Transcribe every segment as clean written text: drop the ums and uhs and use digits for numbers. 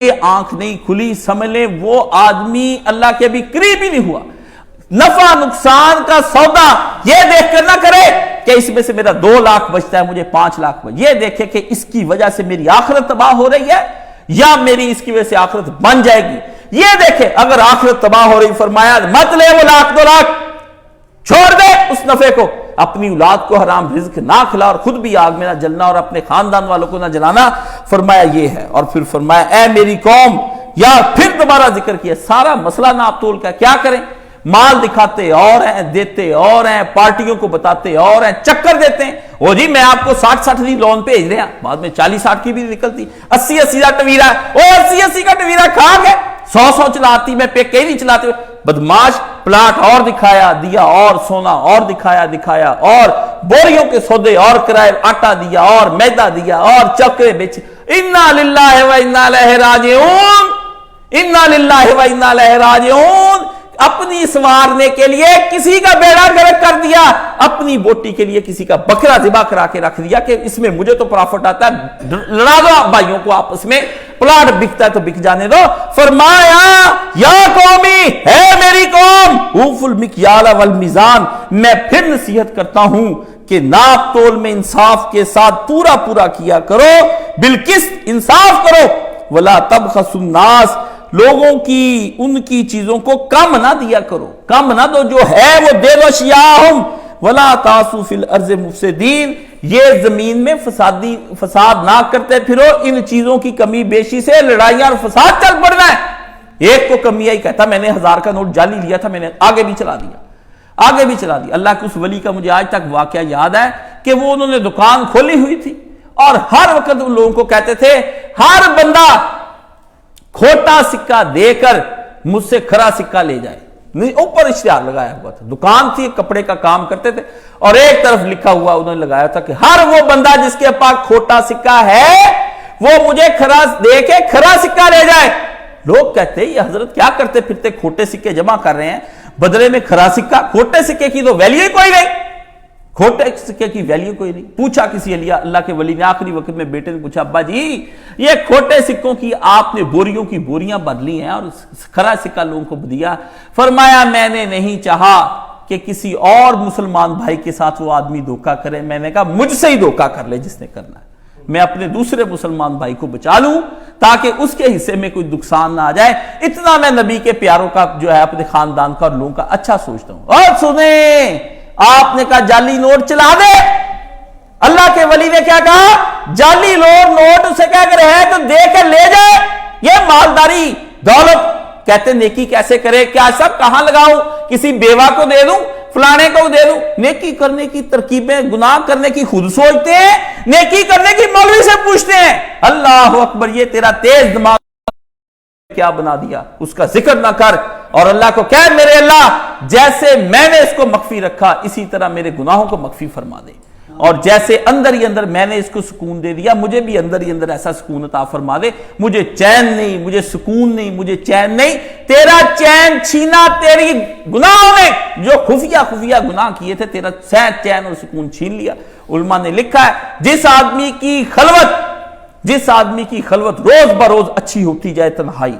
آنکھ نہیں کھلی، سمجھ لیں وہ آدمی اللہ کے بھی قریب ہی نہیں ہوا۔ نفع نقصان کا سودا یہ دیکھ کر نہ کرے کہ اس میں سے میرا 2 لاکھ بچتا ہے، مجھے 5 لاکھ بچتا ہے، یہ دیکھے کہ اس کی وجہ سے میری آخرت تباہ ہو رہی ہے یا میری اس کی وجہ سے آخرت بن جائے گی، یہ دیکھے۔ اگر آخرت تباہ ہو رہی، فرمایا مت لے وہ 1,00,000 2 لاکھ، چھوڑ دے اس نفع کو، اپنی اولاد کو حرام رزق نہ کھلا اور خود بھی آگ میں نہ جلنا اور اپنے خاندان والوں کو نہ جلانا، فرمایا یہ ہے۔ اور پھر فرمایا اے میری قوم، یا پھر دوبارہ ذکر کیا سارا مسئلہ ناپ تول کا، کیا کریں؟ مال دکھاتے اور ہیں، دیتے اور ہیں، پارٹیوں کو بتاتے اور ہیں، چکر دیتے ہیں، وہ جی میں آپ کو 60-60 نہیں لون بھیج رہے ہیں، بعد میں 40-60 کی بھی نکلتی، 80-80 کا ٹویرا، وہ 80-80 کا ٹویرا کھا گئے، 100-100 چلاتی، میں پہ کہیں نہیں چلاتے ہوئے، بدماش پلاٹ اور دکھایا دیا اور سونا اور دکھایا اور بوریوں کے سودے اور کرائے، آٹا دیا اور میدا دیا اور چکرے بیچ۔ انا للہ و انا الیہ راجعون، انا للہ و انا الیہ راجعون۔ اپنی سوارنے کے لیے کسی کا بیڑا گرک کر دیا، اپنی بوٹی کے لیے کسی کا بکرا ذبح کرا کے رکھ دیا کہ اس میں مجھے تو پرافٹ آتا ہے، لڑا دو آپ بھائیوں کو آپس میں، پلاٹ بکتا ہے تو بک جانے دو۔ فرمایا یا قومی، ہے میری قوم، اوفوا المکیال والمیزان، میں پھر نصیحت کرتا ہوں کہ ناپ تول میں انصاف کے ساتھ پورا کیا کرو، بالقسط انصاف کرو، ولا تبخسوا الناس، لوگوں کی ان کی چیزوں کو کم نہ دیا کرو، کم نہ دو، جو ہے وہ دے دو، شیاہم ولا تعثوا فی الارض مفسدین، یہ زمین میں فساد نہ کرتے پھرو، ان چیزوں کی کمی بیشی سے لڑائیاں اور فساد چل پڑنا ہے۔ ایک کو کمی آئی، کہتا میں نے 1000 کا نوٹ جعلی لیا تھا، میں نے آگے بھی چلا دیا۔ اللہ کے اس ولی کا مجھے آج تک واقعہ یاد ہے کہ وہ انہوں نے دکان کھولی ہوئی تھی اور ہر وقت ان لوگوں کو کہتے تھے ہر بندہ کھوٹا سکہ دے کر مجھ سے کھرا سکہ لے جائے، اوپر اشتہار لگایا ہوا تھا، دکان تھی، کپڑے کا کام کرتے تھے، اور ایک طرف لکھا ہوا انہوں نے لگایا تھا کہ ہر وہ بندہ جس کے پاس کھوٹا سکہ ہے وہ مجھے کھرا دے کے کھرا سکہ لے جائے۔ لوگ کہتے یہ حضرت کیا کرتے پھرتے، کھوٹے سکے جمع کر رہے ہیں بدلے میں کھرا سکہ، کھوٹے سکے کی تو ویلیو ہی کوئی نہیں، کھوٹے سکے کی ویلیو کوئی نہیں۔ پوچھا کسی اللہ کے ولی نے آخری وقت میں، بیٹے نے پوچھا ابا جی یہ کھوٹے سکوں کی آپ نے بوریوں کی بوریاں بدلی ہیں اور کھرا سکہ لوگوں کو دیا، فرمایا میں نے نہیں چاہا کہ کسی اور مسلمان بھائی کے ساتھ وہ آدمی دھوکہ کرے، میں نے کہا مجھ سے ہی دھوکہ کر لے جس نے کرنا ہے، میں اپنے دوسرے مسلمان بھائی کو بچا لوں تاکہ اس کے حصے میں کوئی نقصان نہ آ جائے، اتنا میں نبی کے پیاروں کا جو ہے اپنے خاندان کا اور لوگوں کا اچھا سوچتا ہوں۔ اور سنیں، آپ نے کہا جعلی نوٹ چلا دے، اللہ کے ولی نے کیا کہا؟ جعلی نوٹ اسے کیا کرے ہے تو دے کر لے جائے، یہ مالداری دولت۔ کہتے نیکی کیسے کرے، کیا سب کہاں لگاؤں، کسی بیوہ کو دے دوں، فلانے کو دے دوں؟ نیکی کرنے کی ترکیبیں گناہ کرنے کی خود سوچتے ہیں، نیکی کرنے کی مولوی سے پوچھتے ہیں۔ اللہ اکبر، یہ تیرا تیز دماغ کیا بنا دیا، اس کا ذکر نہ کر، اور اللہ کو کہہ میرے اللہ جیسے میں نے اس کو مخفی رکھا اسی طرح میرے گناہوں کو مخفی فرما دے، اور جیسے اندر ہی اندر میں نے اس کو سکون دے دیا مجھے بھی اندر ہی اندر ایسا سکون عطا فرما دے، مجھے چین نہیں، مجھے سکون نہیں، مجھے چین نہیں، تیرا چین چھینا تیری گناہوں نے، جو خفیہ گناہ کیے تھے تیرا چین اور سکون چھین لیا۔ علماء نے لکھا ہے جس آدمی کی خلوت روز بروز اچھی ہوتی جائے، تنہائی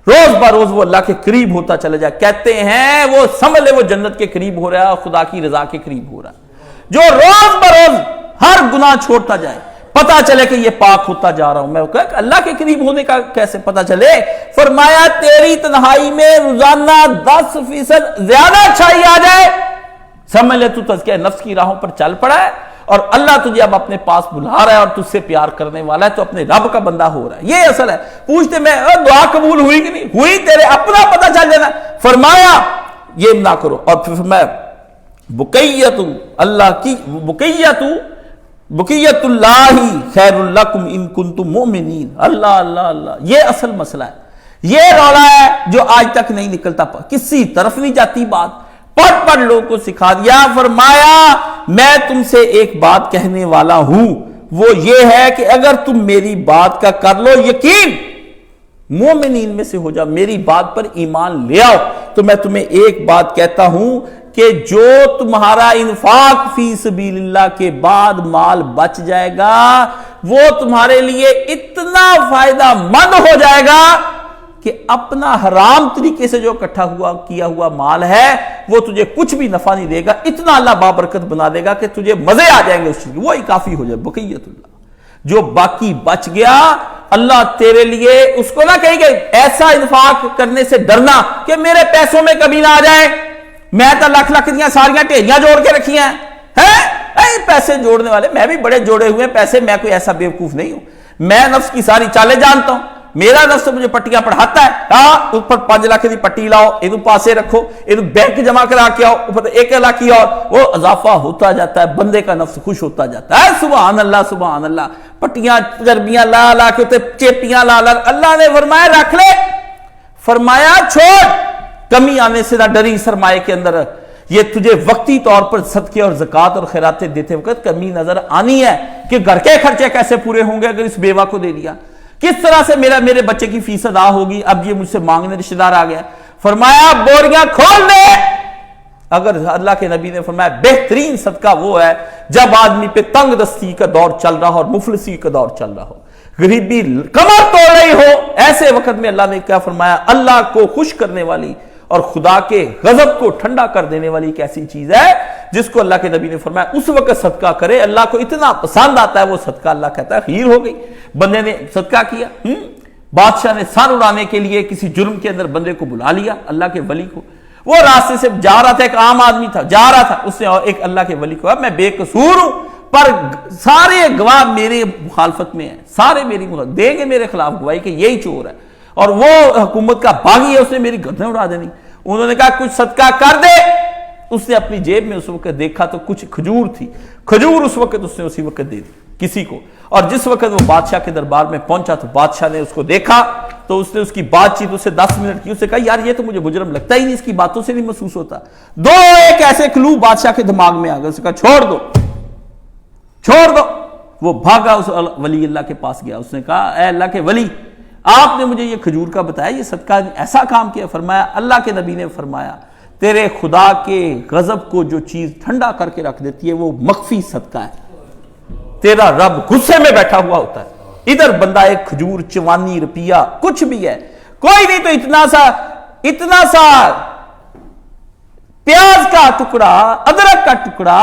روز بروز وہ اللہ کے قریب ہوتا چلا جائے، کہتے ہیں وہ سمجھ لے وہ جنت کے قریب ہو رہا ہے اور خدا کی رضا کے قریب ہو رہا ہے۔ جو روز بروز ہر گناہ چھوڑتا جائے، پتا چلے کہ یہ پاک ہوتا جا رہا ہوں میں، کہ اللہ کے قریب ہونے کا کیسے پتا چلے؟ فرمایا تیری تنہائی میں روزانہ 10% زیادہ اچھائی آ جائے، سمجھ لے تو تزکیہ نفس کی راہوں پر چل پڑا ہے اور اللہ تجھے اب اپنے پاس بلا رہا ہے اور تجھ سے پیار کرنے والا ہے، تو اپنے رب کا بندہ ہو رہا ہے۔ یہ اصل ہے۔ پوچھتے میں دعا قبول ہوئی کہ نہیں ہوئی، تیرے اپنا پتہ چل جانا۔ فرمایا یہ نہ کرو، اور پھر فرمایا بقیت اللہ کی بقیت اللہ خیر لکم ان کنتم مؤمنین۔ اللہ یہ اصل مسئلہ ہے، یہ رولا ہے جو آج تک نہیں نکلتا، کسی طرف نہیں جاتی بات، پڑھ لوگوں کو سکھا دیا۔ فرمایا میں تم سے ایک بات کہنے والا ہوں، وہ یہ ہے کہ اگر تم میری بات کا کر لو یقین، مومنین میں سے ہو جاؤ، میری بات پر ایمان لے آؤ، تو میں تمہیں ایک بات کہتا ہوں کہ جو تمہارا انفاق فی سبیل اللہ کے بعد مال بچ جائے گا وہ تمہارے لیے اتنا فائدہ مند ہو جائے گا کہ اپنا حرام طریقے سے جو اکٹھا کیا ہوا مال ہے وہ تجھے کچھ بھی نفع نہیں دے گا، اتنا اللہ بابرکت بنا دے گا کہ تجھے مزے آ جائیں گے اس چیز، وہی کافی ہو جائے بقیت اللہ۔ جو باقی بچ گیا اللہ تیرے لیے اس کو نہ کہے گا ایسا انفاق کرنے سے ڈرنا کہ میرے پیسوں میں کمی نہ آ جائے، میں تو لاکھ لاکھ دیا ساریاں ٹھیلیاں جوڑ کے رکھی ہیں، پیسے جوڑنے والے میں بھی بڑے جوڑے ہوئے ہیں پیسے، میں کوئی ایسا بیوقوف نہیں ہوں، میں نفس کی ساری چالیں جانتا ہوں، میرا نفس مجھے پٹیاں پڑھاتا ہے، ہاں اوپر 5 لاکھ کی پٹی لاؤ، یہ پاسے رکھو، یہ بینک جمع کرا کے آؤ، اوپر 1 لاکھ کی اور وہ اضافہ ہوتا جاتا ہے، بندے کا نفس خوش ہوتا جاتا ہے، سبحان اللہ سبحان اللہ، پٹیاں چربیاں لا لا کے چیپیاں لا لا، اللہ نے فرمایا رکھ لے، فرمایا چھوڑ، کمی آنے سے نہ ڈری سرمایہ کے اندر، یہ تجھے وقتی طور پر صدقے اور زکوٰۃ اور خیراتیں دیتے وقت کمی نظر آنی ہے کہ گھر کے خرچے کیسے پورے ہوں گے اگر اس بیوہ کو دے دیا، کس طرح سے میرے بچے کی فیس ادا ہوگی، اب یہ مجھ سے مانگنے رشتہ دار آ گیا، فرمایا بوریاں کھول دے۔ اگر اللہ کے نبی نے فرمایا بہترین صدقہ وہ ہے جب آدمی پہ تنگ دستی کا دور چل رہا ہو اور مفلسی کا دور چل رہا ہو، غریبی کمر توڑ رہی ہو، ایسے وقت میں اللہ نے کیا فرمایا، اللہ کو خوش کرنے والی اور خدا کے غضب کو ٹھنڈا کر دینے والی ایک ایسی چیز ہے جس کو اللہ کے نبی نے فرمایا اس وقت صدقہ کرے، اللہ کو اتنا پسند آتا ہے وہ صدقہ، اللہ کہتا ہے خیر ہو گئی، بندے نے صدقہ کیا، بادشاہ نے سر اڑانے کے لیے کسی جرم کے اندر بندے کو بلا لیا، اللہ کے ولی کو، وہ راستے سے جا رہا تھا، ایک عام آدمی تھا جا رہا تھا، اس نے ایک اللہ کے ولی کو میں بے قصور ہوں پر سارے گواہ میرے مخالفت میں ہیں، سارے میری مخالفت دیں گے میرے خلاف گواہی کہ یہی چور ہے اور وہ حکومت کا باغی ہے، اس نے میری گردن اڑا دینی، انہوں نے کہا کچھ صدقہ کر دے، اس نے اپنی جیب میں اس وقت دیکھا تو کچھ کھجور تھی، کھجور اس وقت اس نے اسی وقت دے دی کسی کو، اور جس وقت وہ بادشاہ کے دربار میں پہنچا تو بادشاہ نے اس کو دیکھا تو اس نے اس کی بات چیت اسے 10 منٹ کی، اس نے کہا یار یہ تو مجھے مجرم لگتا ہی نہیں، اس کی باتوں سے نہیں محسوس ہوتا، ایک ایسے کلو بادشاہ کے دماغ میں آ گئے، اس نے کہا چھوڑ دو، وہ بھاگا اس ولی اللہ کے پاس گیا، اس نے کہا اے اللہ کے ولی آپ نے مجھے یہ کھجور کا بتایا، یہ صدقہ ایسا کام کیا، فرمایا اللہ کے نبی نے فرمایا تیرے خدا کے غضب کو جو چیز ٹھنڈا کر کے رکھ دیتی ہے وہ مخفی صدقہ ہے، تیرا رب غصے میں بیٹھا ہوا ہوتا ہے، ادھر بندہ ایک کھجور 54 روپیہ کچھ بھی ہے، کوئی نہیں تو اتنا سا پیاز کا ٹکڑا، ادرک کا ٹکڑا،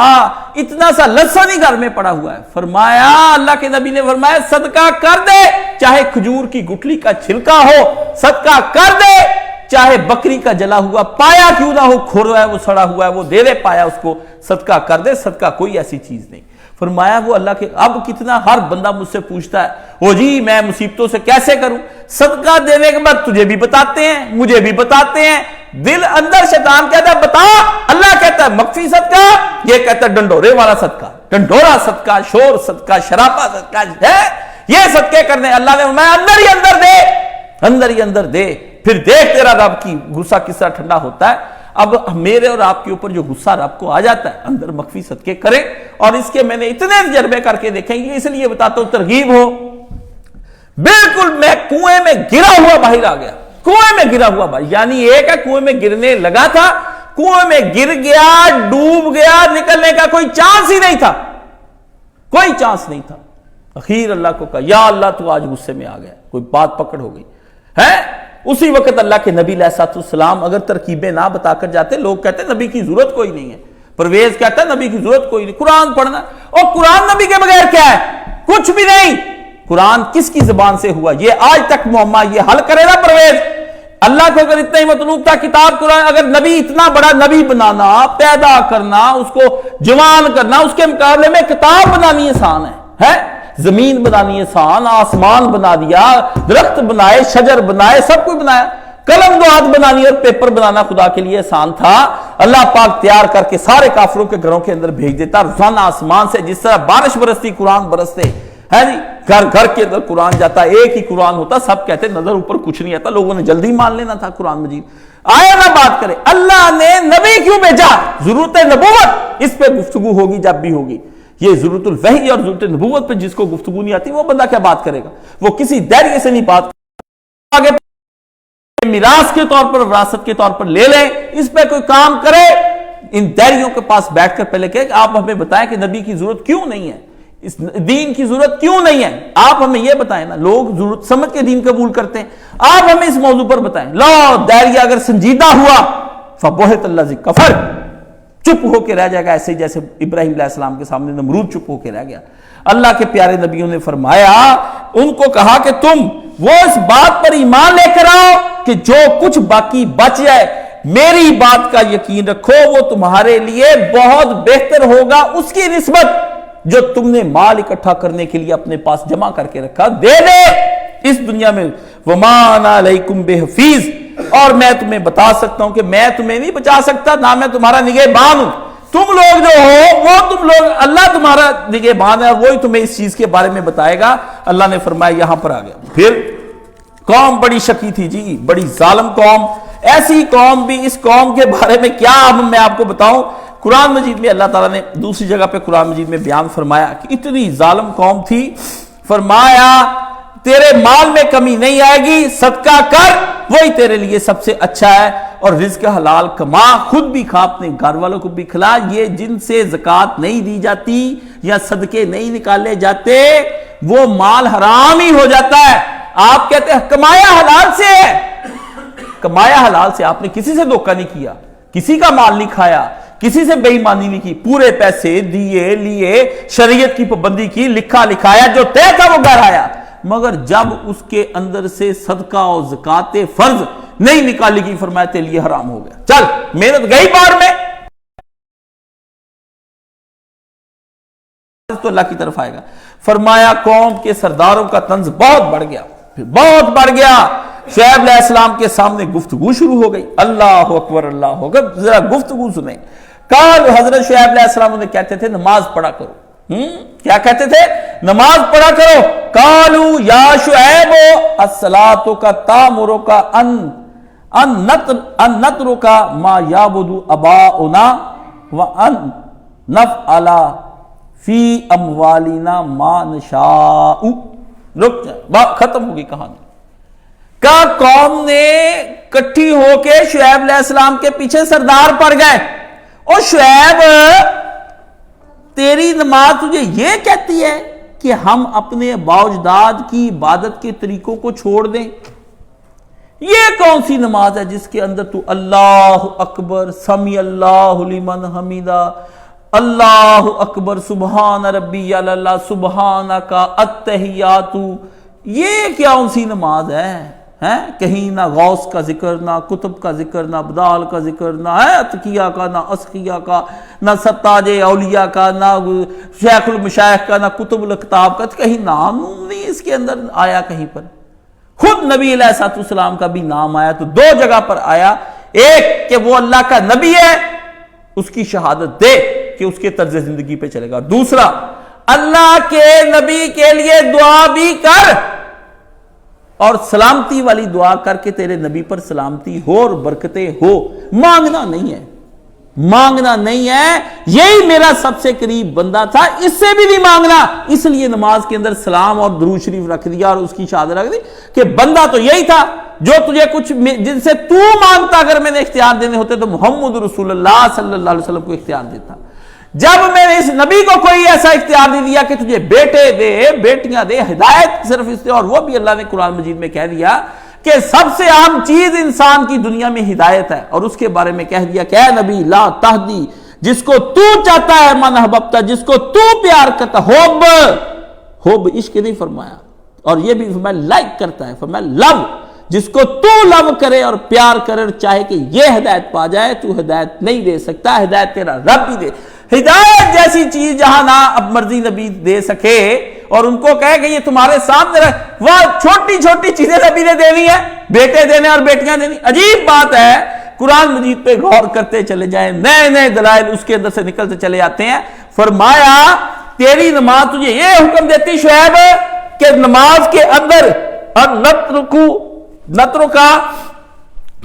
اتنا سا لہسن ہی گھر میں پڑا ہوا ہے، فرمایا اللہ کے نبی نے فرمایا صدقہ کر دے، چاہے کھجور کی گٹلی کا چھلکا ہو صدقہ کر دے، چاہے بکری کا جلا ہوا پایا کیوں نہ ہو، کھر ہے وہ سڑا ہوا ہے وہ دے دے پایا اس کو، صدقہ کر دے، صدقہ کوئی ایسی چیز نہیں۔ فرمایا وہ اللہ کے اب کتنا ہر بندہ مجھ سے پوچھتا ہے وہ جی میں مصیبتوں سے کیسے کروں، صدقہ دینے کے بعد تجھے بھی بتاتے ہیں مجھے بھی بتاتے ہیں، دل اندر شیطان کہتا ہے بتا، اللہ کہتا ہے مخفی صدقہ، یہ کہتا ہے ڈنڈورے والا صدقہ، ڈنڈورا صدقہ، شور صدقہ، شراپا صدقہ ہے، یہ صدقے کرنے اللہ نے میں اندر ہی اندر دے، پھر دیکھ تیرا رب کی غصہ کس طرح ٹھنڈا ہوتا ہے۔ اب میرے اور آپ کے اوپر جو غصہ رب کو آ جاتا ہے اندر مخفی صدقے کریں، اور اس کے میں نے اتنے تجربے کر کے دیکھیں گے، اس لیے بتاتا ہوں ترغیب ہو، بالکل میں کنویں میں گرا ہوا باہر آ گیا، کنویں میں گرا ہوا باہر، یعنی ایک ہے کنویں میں گرنے لگا تھا، کنویں میں گر گیا، ڈوب گیا، نکلنے کا کوئی چانس ہی نہیں تھا، کوئی چانس نہیں تھا، اخیر اللہ کو کہا یا اللہ تو آج غصے میں آ گیا، کوئی بات پکڑ ہو گئی ہے۔ اسی وقت اللہ کے نبی علیہ السلام اگر ترکیبیں نہ بتا کر جاتے، لوگ کہتے ہیں نبی کی ضرورت کوئی نہیں ہے، پرویز کہتا ہے نبی کی ضرورت کوئی نہیں، قرآن پڑھنا، اور قرآن نبی کے بغیر کیا ہے، کچھ بھی نہیں، قرآن کس کی زبان سے ہوا، یہ آج تک معمہ یہ حل کرے نا پرویز، اللہ کو اگر اتنا ہی مطلوب تھا کتاب قرآن، اگر نبی اتنا بڑا نبی بنانا، پیدا کرنا، اس کو جوان کرنا، اس کے مقابلے میں کتاب بنانی آسان ہے، زمین بنانی آسان، آسمان بنا دیا، درخت بنائے، شجر بنائے، سب کچھ بنایا، قلم دو ہاتھ بنانی اور پیپر بنانا خدا کے لیے آسان تھا، اللہ پاک تیار کر کے سارے کافروں کے گھروں کے اندر بھیج دیتا، روزانہ آسمان سے جس طرح بارش برستی قرآن برستے ہے جی، گھر کے اندر قرآن جاتا، ایک ہی قرآن ہوتا، سب کہتے نظر اوپر کچھ نہیں آتا، لوگوں نے جلدی مان لینا تھا قرآن مجید، آیا نہ بات کرے، اللہ نے نبی کیوں بھیجا، ضرورت نبوت اس پہ گفتگو ہوگی جب بھی ہوگی، یہ ضرورت الوحی اور ضرورت نبوت پہ جس کو گفتگو نہیں آتی وہ بندہ کیا بات کرے گا، وہ کسی دائرے سے نہیں بات آگے میراث کے طور پر، وراثت کے طور پر لے لیں، اس پہ کوئی کام کرے، ان دائریوں کے پاس بیٹھ کر پہلے کہ آپ ہمیں بتائیں کہ نبی کی ضرورت کیوں نہیں ہے، اس دین کی ضرورت کیوں نہیں ہے؟ آپ ہمیں یہ بتائیں نا، لوگ ضرورت سمجھ کے دین قبول کرتے ہیں، آپ ہمیں اس موضوع پر بتائیں۔ لا دائریہ اگر سنجیدہ ہوا فبہت اللہ کفر، چپ ہو کے رہ جائے گا، ایسے جیسے ابراہیم علیہ السلام کے سامنے نمرود چپ ہو کے رہ گیا۔ اللہ کے پیارے نبیوں نے فرمایا، ان کو کہا کہ تم وہ اس بات پر ایمان لے کر آؤ کہ جو کچھ باقی بچ جائے، میری بات کا یقین رکھو وہ تمہارے لیے بہت بہتر ہوگا اس کی نسبت جو تم نے مال اکٹھا کرنے کے لیے اپنے پاس جمع کر کے رکھا، دے دے اس دنیا میں۔ وَمَا أَنَا عَلَيْكُمْ بِحَفِيظ، اور میں تمہیں بتا سکتا ہوں کہ میں تمہیں نہیں بچا سکتا، نہ میں تمہارا نگہبان ہوں۔ تم لوگ جو ہو وہ تم لوگ، اللہ تمہارا نگہبان ہے اور وہی تمہیں اس چیز کے بارے میں بتائے گا۔ اللہ نے فرمایا یہاں پر آ گیا۔ پھر قوم بڑی شکی تھی جی، بڑی ظالم قوم، ایسی قوم بھی، اس قوم کے بارے میں کیا میں آپ کو بتاؤں۔ قرآن مجید میں اللہ تعالیٰ نے دوسری جگہ پہ قرآن مجید میں بیان فرمایا کہ اتنی ظالم قوم تھی، فرمایا تیرے مال میں کمی نہیں آئے گی، صدقہ کر وہی تیرے لیے سب سے اچھا ہے، اور رزق حلال کما، خود بھی کھا، اپنے گھر والوں کو بھی کھلا۔ یہ جن سے زکوٰۃ نہیں دی جاتی یا صدقے نہیں نکالے جاتے وہ مال حرام ہی ہو جاتا ہے۔ آپ کہتے ہیں کمایا حلال سے ہے، کمایا حلال سے، آپ نے کسی سے دھوکہ نہیں کیا، کسی کا مال نہیں کھایا، کسی سے بے ایمانی نہیں کی، پورے پیسے دیے لیے، شریعت کی پابندی کی، لکھا لکھایا، جو طے تھا وہ گھر آیا۔ مگر جب اس کے اندر سے صدقہ اور زکوٰۃ فرض نہیں نکالی گئی، فرمایا تیرے لیے حرام ہو گیا، چل محنت گئی بار میں، تو اللہ کی طرف آئے گا۔ فرمایا قوم کے سرداروں کا طنز بہت بڑھ گیا، پھر بہت بڑھ گیا۔ شعیب علیہ السلام کے سامنے گفتگو شروع ہو گئی۔ اللہ اکبر، اللہ اکبر، ذرا گفتگو سنیں۔ کل حضرت شعیب علیہ السلام انہیں کہتے تھے نماز پڑھا کرو، کیا کہتے تھے؟ نماز پڑھا کرو۔ قالوا یا شعیب الصلاۃ کا تامرک ان نترک ما یعبد آباؤنا وان نفعل فی اموالنا ما نشاء۔ رک جائے، ختم ہوگی کہانی۔ کا قوم نے کٹھی ہو کے شعیب علیہ السلام کے پیچھے سردار پڑ گئے، اور شعیب تیری نماز تجھے یہ کہتی ہے کہ ہم اپنے آباء و اجداد کی عبادت کے طریقوں کو چھوڑ دیں؟ یہ کون سی نماز ہے جس کے اندر تو اللہ اکبر، سمی اللہ لمن حمیدہ، اللہ اکبر، سبحان ربی اللہ، سبحانک التحیات، یہ کیا ان سی نماز ہے؟ کہیں نہ غوث کا ذکر، نہ کتب کا ذکر، نہ ابدال کا ذکر، نہ اتقیاء کا، نہ اسقیاء کا، نہ ستاج اولیاء کا، نہ شیخ المشایخ کا، نہ کتب الاقطاب کا، کہیں نام نہیں اس کے اندر آیا کہیں پر۔ خود نبی علیہ السلام کا بھی نام آیا تو دو جگہ پر آیا، ایک کہ وہ اللہ کا نبی ہے، اس کی شہادت دے کہ اس کے طرز زندگی پہ چلے گا، دوسرا اللہ کے نبی کے لیے دعا بھی کر اور سلامتی والی دعا کر کے تیرے نبی پر سلامتی ہو اور برکتیں ہو، مانگنا نہیں ہے، مانگنا نہیں ہے، یہی میرا سب سے قریب بندہ تھا، اس سے بھی نہیں مانگنا، اس لیے نماز کے اندر سلام اور درود شریف رکھ دیا اور اس کی شہادت رکھ دی کہ بندہ تو یہی تھا جو تجھے کچھ جن سے تو مانگتا اگر میں نے اختیار دینے ہوتے تو محمد رسول اللہ صلی اللہ علیہ وسلم کو اختیار دیتا۔ جب میں نے اس نبی کو کوئی ایسا اختیار نہیں دیا کہ تجھے بیٹے دے، بیٹیاں دے، ہدایت صرف اس سے، اور وہ بھی اللہ نے قرآن مجید میں کہہ دیا کہ سب سے اہم چیز انسان کی دنیا میں ہدایت ہے، اور اس کے بارے میں کہہ دیا کہ اے نبی لا تہدی، جس کو تو چاہتا ہے من احببتا، جس کو تو پیار کرتا، حب عشق نہیں فرمایا، اور یہ بھی فرمایا لائک کرتا ہے، فرمایا لو، جس کو تو لو کرے اور پیار کرے اور چاہے کہ یہ ہدایت پا جائے، تو ہدایت نہیں دے سکتا، ہدایت تیرا رب ہی دے۔ ہدایت جیسی چیز جہاں نہ اب مرضی نبی دے سکے اور ان کو کہے کہ یہ تمہارے سامنے رکھ، وہ چھوٹی چھوٹی چیزیں نبی نے دینی ہے، بیٹے دینے اور بیٹیاں دینی۔ عجیب بات ہے، قرآن مجید پہ غور کرتے چلے جائیں، نئے نئے دلائل اس کے اندر سے نکلتے چلے آتے ہیں۔ فرمایا تیری نماز تجھے یہ حکم دیتی شعیب کہ نماز کے اندر نترکا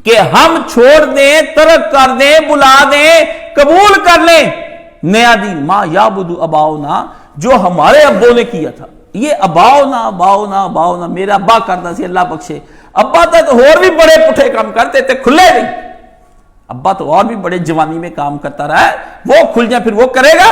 کہ ہم چھوڑ دیں، ترک کر دیں، بلا دیں، قبول کر لیں نیا دین ما یعبد آباؤنا، جو ہمارے ابوں نے کیا تھا۔ یہ اباؤنا میرا ابا کرتا سی، اللہ بخشے، ابا تو اور بھی بڑے پٹھے کام کرتے تھے، کھلے نہیں، ابا تو اور بھی بڑے جوانی میں کام کرتا رہا ہے، وہ کھل جائے پھر وہ کرے گا۔